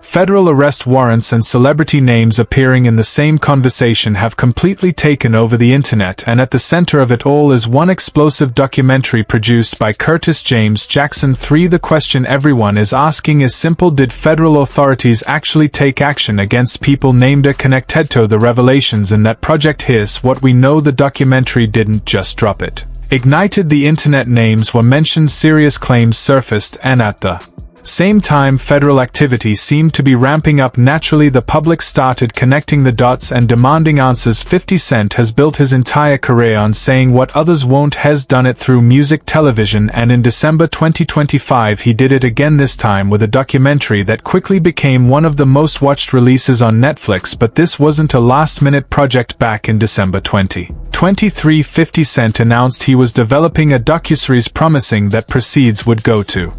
Federal arrest warrants and celebrity names appearing in the same conversation have completely taken over the internet, and at the center of it all is one explosive documentary produced by Curtis James Jackson 3. The question everyone is asking is simple: did federal authorities actually take action against people named connected to the revelations in that project? Here's what we know: the documentary didn't just drop it. Ignited the internet, names were mentioned, serious claims surfaced, and at the same time federal activity seemed to be ramping up. Naturally, the public started connecting the dots and demanding answers. 50 Cent has built his entire career on saying what others won't, has done it through music, television, and in December 2025 he did it again, this time with a documentary that quickly became one of the most watched releases on Netflix. But this wasn't a last-minute project. Back in December 2023, 50 Cent announced he was developing a docuseries, promising that proceeds would go to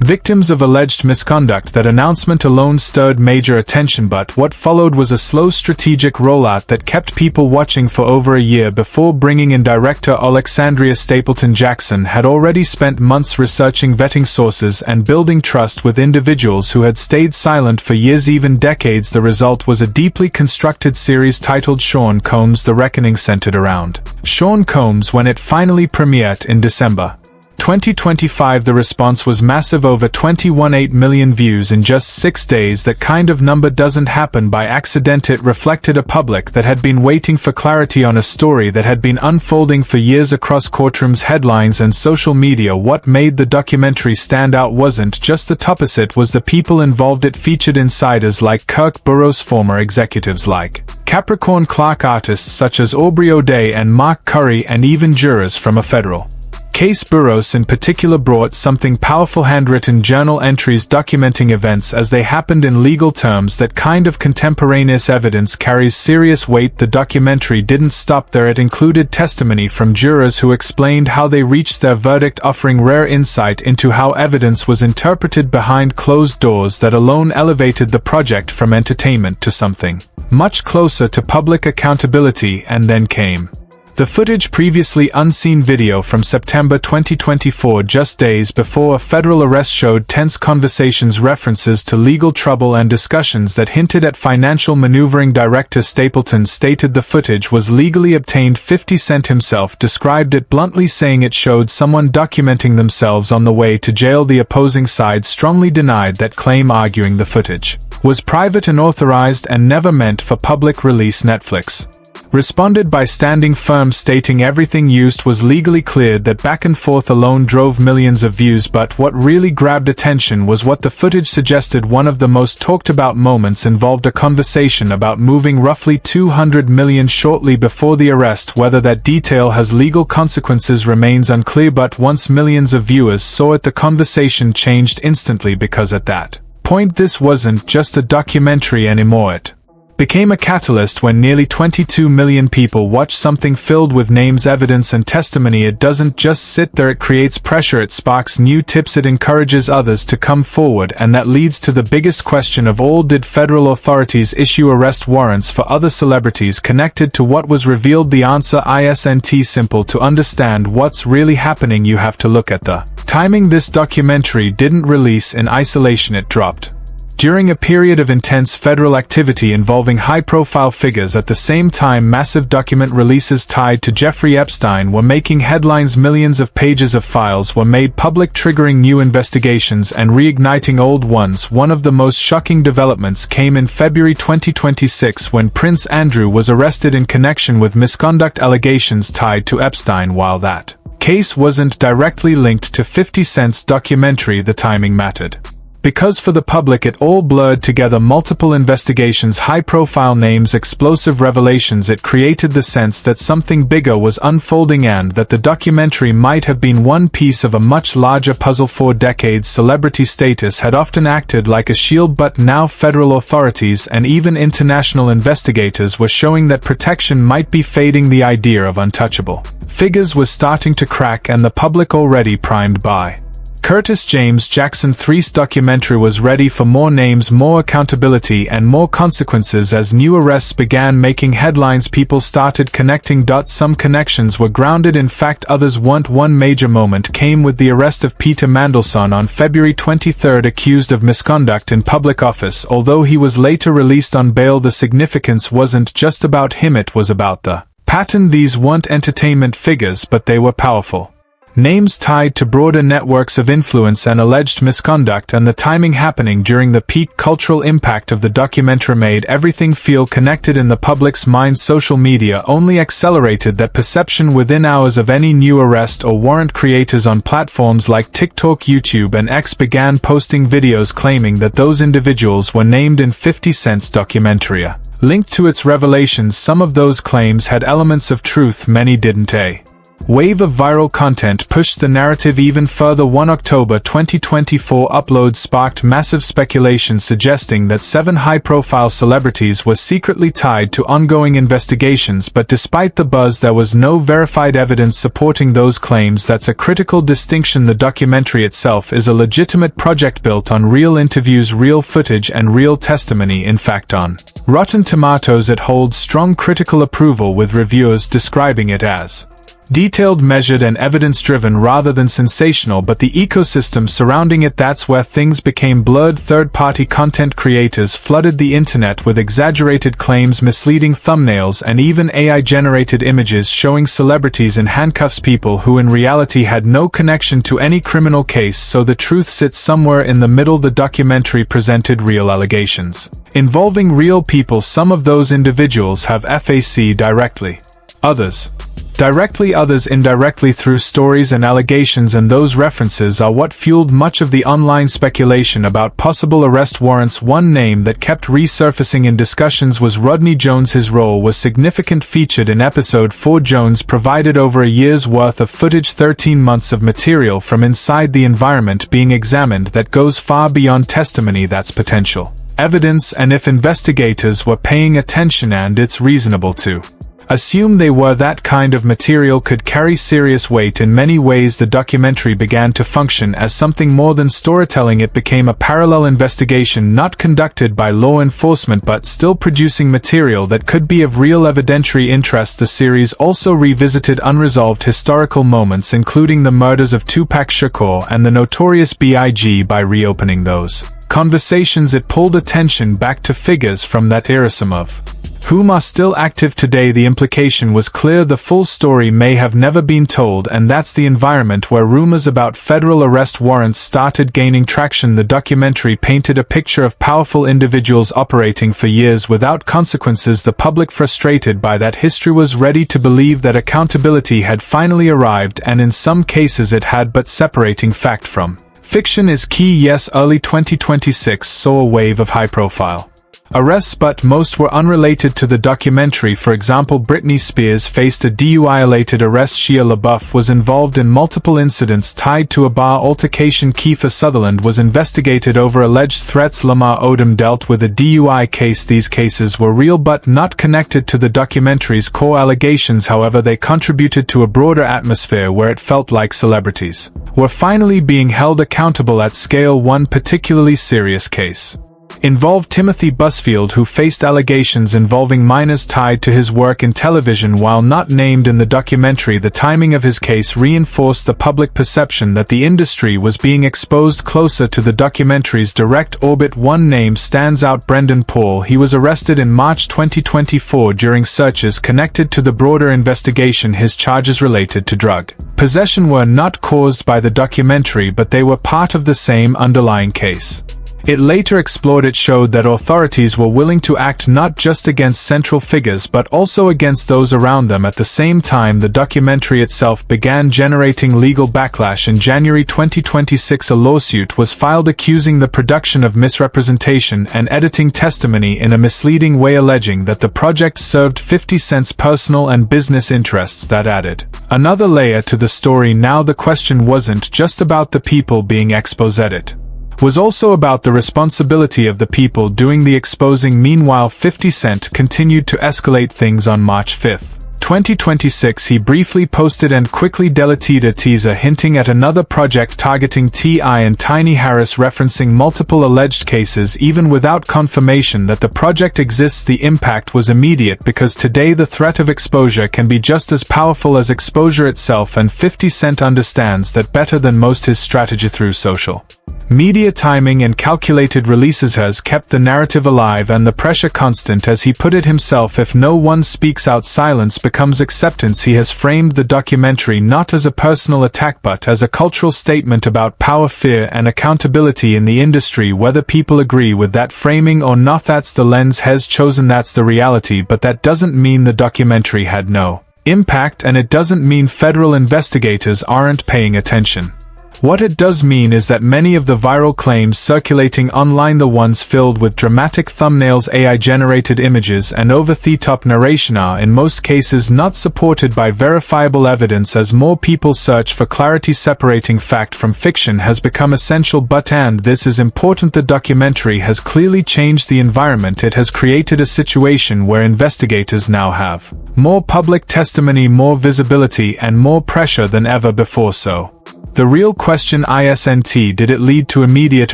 victims of alleged misconduct. That announcement alone stirred major attention, but what followed was a slow, strategic rollout that kept people watching for over a year. Before bringing in director Alexandria Stapleton, Jackson had already spent months researching, vetting sources, and building trust with individuals who had stayed silent for years, even decades. The result was a deeply constructed series titled Sean Combs: The Reckoning, centered around Sean Combs. When it finally premiered in December 2025, the response was massive, over 21.8 million views in just 6 days. That kind of number doesn't happen by accident. It reflected a public that had been waiting for clarity on a story that had been unfolding for years across courtrooms, headlines, and social media. What made the documentary stand out wasn't just the topics, it was the people involved. It featured insiders like Kirk Burroughs, former executives like Capricorn Clark, artists such as Aubrey O'Day and Mark Curry, and even jurors from a federal case. Burroughs in particular brought something powerful: handwritten journal entries documenting events as they happened in legal terms. That kind of contemporaneous evidence carries serious weight. The documentary didn't stop there. It included testimony from jurors who explained how they reached their verdict, offering rare insight into how evidence was interpreted behind closed doors. That alone elevated the project from entertainment to something much closer to public accountability. And then came the footage, previously unseen video from September 2024, just days before a federal arrest, showed tense conversations, references to legal trouble, and discussions that hinted at financial maneuvering. Director Stapleton stated the footage was legally obtained. 50 Cent himself described it bluntly, saying it showed someone documenting themselves on the way to jail. The opposing side strongly denied that claim, arguing the footage was private, unauthorized, and never meant for public release. Netflix responded by standing firm, stating everything used was legally cleared. That back and forth alone drove millions of views, but what really grabbed attention was what the footage suggested. One of the most talked about moments involved a conversation about moving roughly $200 million shortly before the arrest. Whether that detail has legal consequences remains unclear, but once millions of viewers saw it, the conversation changed instantly, because at that point this wasn't just a documentary anymore. It became a catalyst. When nearly 22 million people watch something filled with names, evidence, and testimony, it doesn't just sit there. It creates pressure, it sparks new tips, it encourages others to come forward, and that leads to the biggest question of all: did federal authorities issue arrest warrants for other celebrities connected to what was revealed? The answer isn't simple. To understand what's really happening, you have to look at the timing. This documentary didn't release in isolation. It dropped during a period of intense federal activity involving high-profile figures. At the same time, massive document releases tied to Jeffrey Epstein were making headlines. Millions of pages of files were made public, triggering new investigations and reigniting old ones. One of the most shocking developments came in February 2026, when Prince Andrew was arrested in connection with misconduct allegations tied to Epstein. While that case wasn't directly linked to 50 Cent's documentary, the timing mattered, because for the public it all blurred together: multiple investigations, high-profile names, explosive revelations. It created the sense that something bigger was unfolding, and that the documentary might have been one piece of a much larger puzzle. For decades, celebrity status had often acted like a shield, but now federal authorities and even international investigators were showing that protection might be fading. The idea of untouchable figures was starting to crack, and the public, already primed by Curtis James Jackson III's documentary was ready for more names, more accountability, and more consequences. As new arrests began making headlines, people started connecting dots. Some connections were grounded in fact, others weren't. One major moment came with the arrest of Peter Mandelson on February 23, accused of misconduct in public office. Although he was later released on bail, the significance wasn't just about him, it was about the pattern. These weren't entertainment figures, but they were powerful names tied to broader networks of influence and alleged misconduct, and the timing happening during the peak cultural impact of the documentary made everything feel connected in the public's mind. Social media only accelerated that perception. Within hours of any new arrest or warrant, creators on platforms like TikTok, YouTube, and X began posting videos claiming that those individuals were named in 50 Cent's documentary. Linked to its revelations, some of those claims had elements of truth, many didn't. A wave of viral content pushed the narrative even further. 1 October 2024 uploads sparked massive speculation suggesting that 7 high-profile celebrities were secretly tied to ongoing investigations, but despite the buzz, there was no verified evidence supporting those claims. That's a critical distinction. The documentary itself is a legitimate project built on real interviews, real footage, and real testimony. In fact, on Rotten Tomatoes it holds strong critical approval, with reviewers describing it as detailed, measured, and evidence-driven rather than sensational. But the ecosystem surrounding it, that's where things became blurred. Third-party content creators flooded the internet with exaggerated claims, misleading thumbnails, and even AI-generated images showing celebrities in handcuffs, people who in reality had no connection to any criminal case. So the truth sits somewhere in the middle. The documentary presented real allegations involving real people. Some of those individuals have FAC directly, others directly, others indirectly through stories and allegations, and those references are what fueled much of the online speculation about possible arrest warrants. One name that kept resurfacing in discussions was Rodney Jones. His role was significant, featured in episode 4. Jones provided over a year's worth of footage, 13 months of material from inside the environment being examined that goes far beyond testimony. That's potential evidence, and if investigators were paying attention, and it's reasonable to assume they were, that kind of material could carry serious weight. In many ways, the documentary began to function as something more than storytelling. It became a parallel investigation, not conducted by law enforcement but still producing material that could be of real evidentiary interest. The series also revisited unresolved historical moments, including the murders of Tupac Shakur and the Notorious B.I.G. By reopening those conversations, it pulled attention back to figures from that era, some of whom are still active today. The implication was clear: the full story may have never been told, and that's the environment where rumors about federal arrest warrants started gaining traction. The documentary painted a picture of powerful individuals operating for years without consequences. The public, frustrated by that history, was ready to believe that accountability had finally arrived, and in some cases it had, but separating fact from fiction is key. Yes, early 2026 saw a wave of high-profile arrests, but most were unrelated to the documentary. For example, Britney Spears faced a DUI-related arrest. Shia LaBeouf was involved in multiple incidents tied to a bar altercation. Kiefer Sutherland was investigated over alleged threats. Lamar Odom dealt with a DUI case. These cases were real but not connected to the documentary's core allegations. However, they contributed to a broader atmosphere where it felt like celebrities were finally being held accountable at scale. One particularly serious case involved Timothy Busfield, who faced allegations involving minors tied to his work in television. While not named in the documentary, the timing of his case reinforced the public perception that the industry was being exposed closer to the documentary's direct orbit. One name stands out: Brendan Paul. He was arrested in March 2024 during searches connected to the broader investigation. His charges related to drug possession were not caused by the documentary, but they were part of the same underlying case. It later explored. It showed that authorities were willing to act not just against central figures but also against those around them. At the same time, the documentary itself began generating legal backlash. In January 2026, a lawsuit was filed accusing the production of misrepresentation and editing testimony in a misleading way, alleging that the project served 50 Cent's personal and business interests. That added another layer to the story. Now the question wasn't just about the people being exposed, it was also about the responsibility of the people doing the exposing. Meanwhile, 50 Cent continued to escalate things. On March 5, 2026 he briefly posted and quickly deleted a teaser hinting at another project targeting T.I. and Tiny Harris, referencing multiple alleged cases. Even without confirmation that the project exists, the impact was immediate, because today the threat of exposure can be just as powerful as exposure itself, and 50 Cent understands that better than most. His strategy through social media timing and calculated releases has kept the narrative alive and the pressure constant. As he put it himself, if no one speaks out, silence becomes acceptance. He has framed the documentary not as a personal attack but as a cultural statement about power, fear, and accountability in the industry. Whether people agree with that framing or not, that's the lens has chosen, that's the reality. But that doesn't mean the documentary had no impact, and it doesn't mean federal investigators aren't paying attention. What it does mean is that many of the viral claims circulating online, the ones filled with dramatic thumbnails, AI-generated images, and over-the-top narration, are in most cases not supported by verifiable evidence. As more people search for clarity, separating fact from fiction has become essential. But, and this is important, the documentary has clearly changed the environment. It has created a situation where investigators now have more public testimony, more visibility, and more pressure than ever before. So the real question isn't, did it lead to immediate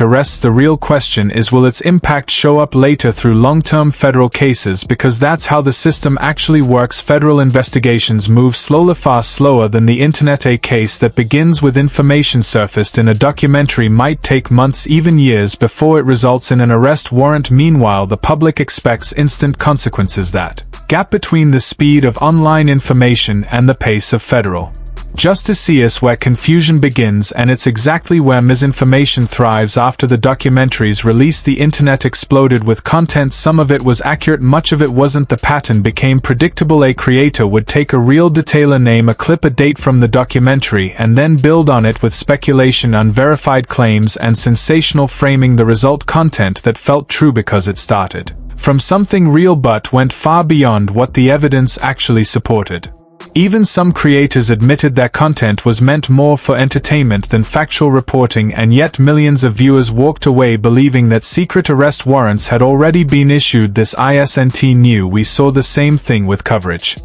arrests? The real question is, will its impact show up later through long-term federal cases? Because that's how the system actually works. Federal investigations move slowly, far slower than the internet. A case that begins with information surfaced in a documentary might take months, even years, before it results in an arrest warrant. Meanwhile, the public expects instant consequences. That gap between the speed of online information and the pace of federal justice is where confusion begins, and it's exactly where misinformation thrives. After the documentary's release, the internet exploded with content. Some of it was accurate, much of it wasn't. The pattern became predictable. A creator would take a real detailer, name a clip, a date from the documentary, and then build on it with speculation, unverified claims, and sensational framing. The result, content that felt true because it started from something real but went far beyond what the evidence actually supported. Even some creators admitted their content was meant more for entertainment than factual reporting, and yet millions of viewers walked away believing that secret arrest warrants had already been issued. This isn't new. We saw the same thing with coverage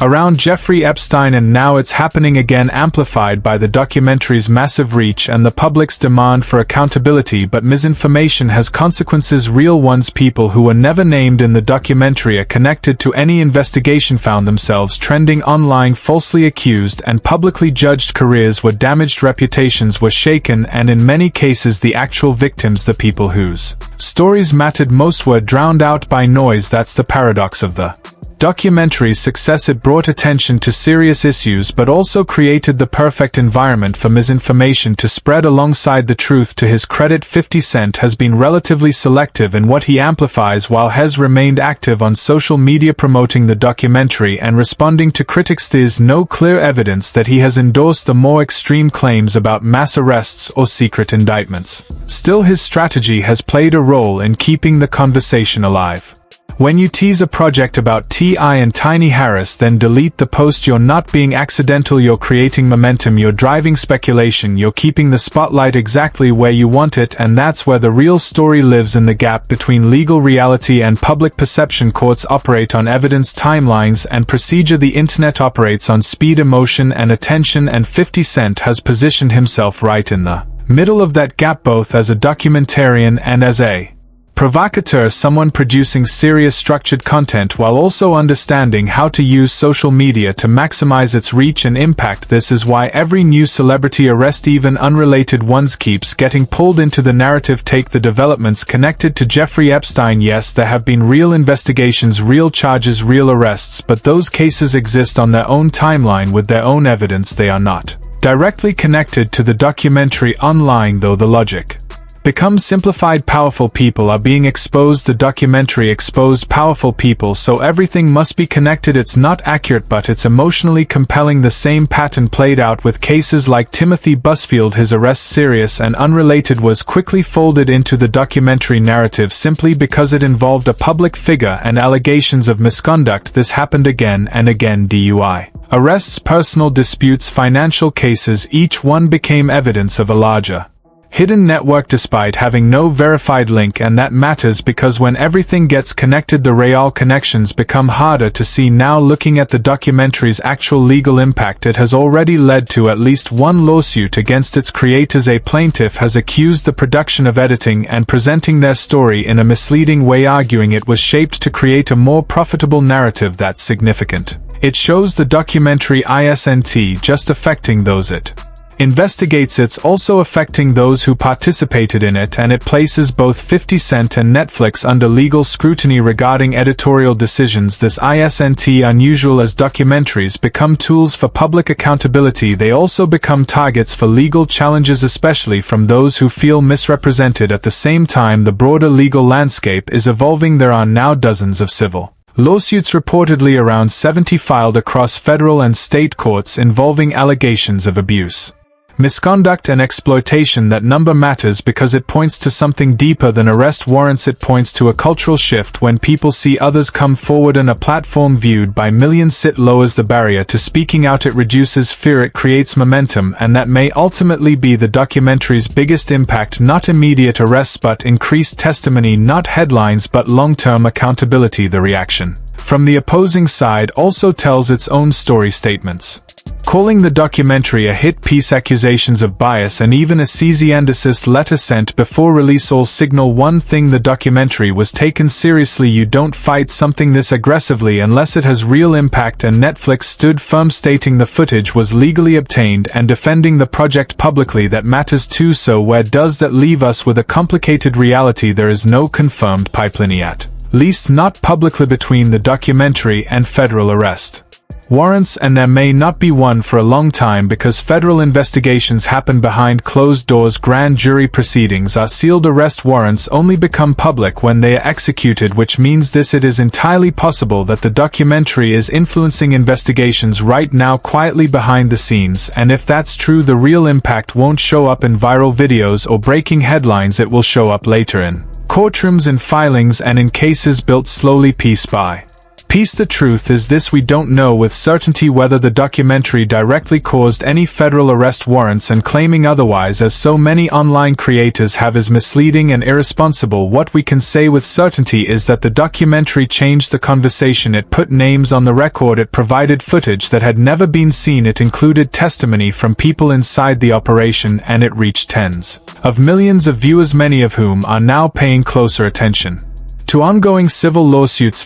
around Jeffrey Epstein, and now it's happening again, amplified by the documentary's massive reach and the public's demand for accountability. But misinformation has consequences, real ones. People who were never named in the documentary or connected to any investigation found themselves trending online, falsely accused and publicly judged. Careers were damaged, reputations were shaken, and in many cases the actual victims, the people whose stories mattered most, were drowned out by noise. That's the paradox of the documentary's success. It brought attention to serious issues but also created the perfect environment for misinformation to spread alongside the truth. To his credit, 50 Cent has been relatively selective in what he amplifies, while has remained active on social media promoting the documentary and responding to critics. There's no clear evidence that he has endorsed the more extreme claims about mass arrests or secret indictments. Still, his strategy has played a role in keeping the conversation alive. When you tease a project about T.I. and Tiny Harris, then delete the post, you're not being accidental, you're creating momentum, you're driving speculation, you're keeping the spotlight exactly where you want it, and that's where the real story lives, in the gap between legal reality and public perception. Courts operate on evidence, timelines, and procedure. The internet operates on speed, emotion, and attention, and 50 Cent has positioned himself right in the middle of that gap, both as a documentarian and as a provocateur, someone producing serious, structured content while also understanding how to use social media to maximize its reach and impact. This is why every new celebrity arrest, even unrelated ones, keeps getting pulled into the narrative. Take the developments connected to Jeffrey Epstein. Yes, there have been real investigations, real charges, real arrests, but those cases exist on their own timeline with their own evidence. They are not directly connected to the documentary. Online, though, the logic becomes simplified. Powerful people are being exposed. The documentary exposed powerful people, so everything must be connected. It's not accurate, but it's emotionally compelling. The same pattern played out with cases like Timothy Busfield. His arrest, serious and unrelated, was quickly folded into the documentary narrative simply because it involved a public figure and allegations of misconduct. This happened again and again. DUI arrests, personal disputes, financial cases, each one became evidence of a larger hidden network despite having no verified link, and that matters because when everything gets connected the real connections become harder to see. Now looking at the documentary's actual legal impact, it has already led to at least one lawsuit against its creators. A plaintiff has accused the production of editing and presenting their story in a misleading way, arguing it was shaped to create a more profitable narrative. That's significant. It shows the documentary isn't just affecting those it investigates, it's also affecting those who participated in it, and it places both 50 Cent and Netflix under legal scrutiny regarding editorial decisions. This isn't unusual. As documentaries become tools for public accountability, they also become targets for legal challenges, especially from those who feel misrepresented. At the same time, the broader legal landscape is evolving. There are now dozens of civil lawsuits, reportedly around 70 filed across federal and state courts, involving allegations of abuse, misconduct and exploitation. That number matters because it points to something deeper than arrest warrants. It points to a cultural shift. When people see others come forward and a platform viewed by millions, it lowers the barrier to speaking out, it reduces fear, it creates momentum, and that may ultimately be the documentary's biggest impact. Not immediate arrests but increased testimony, not headlines but long-term accountability. The reaction from the opposing side also tells its own story. Statements calling the documentary a hit piece, accusations of bias, and even a cease-and-desist letter sent before release all signal one thing: the documentary was taken seriously. You don't fight something this aggressively unless it has real impact, and Netflix stood firm, stating the footage was legally obtained and defending the project publicly. That matters too. So where does that leave us? With a complicated reality. There is no confirmed pipeline, at least not publicly, between the documentary and federal arrest warrants, and there may not be one for a long time because federal investigations happen behind closed doors. Grand jury proceedings are sealed. Arrest warrants only become public when they are executed, which means it is entirely possible that the documentary is influencing investigations right now, quietly behind the scenes. And if that's true, the real impact won't show up in viral videos or breaking headlines. It will show up later in courtrooms, in filings, and in cases built slowly, piece by piece. The truth is this: we don't know with certainty whether the documentary directly caused any federal arrest warrants, and claiming otherwise, as so many online creators have, is misleading and irresponsible. What we can say with certainty is that the documentary changed the conversation. It put names on the record, it provided footage that had never been seen, it included testimony from people inside the operation, and it reached tens of millions of viewers, many of whom are now paying closer attention to ongoing civil lawsuits.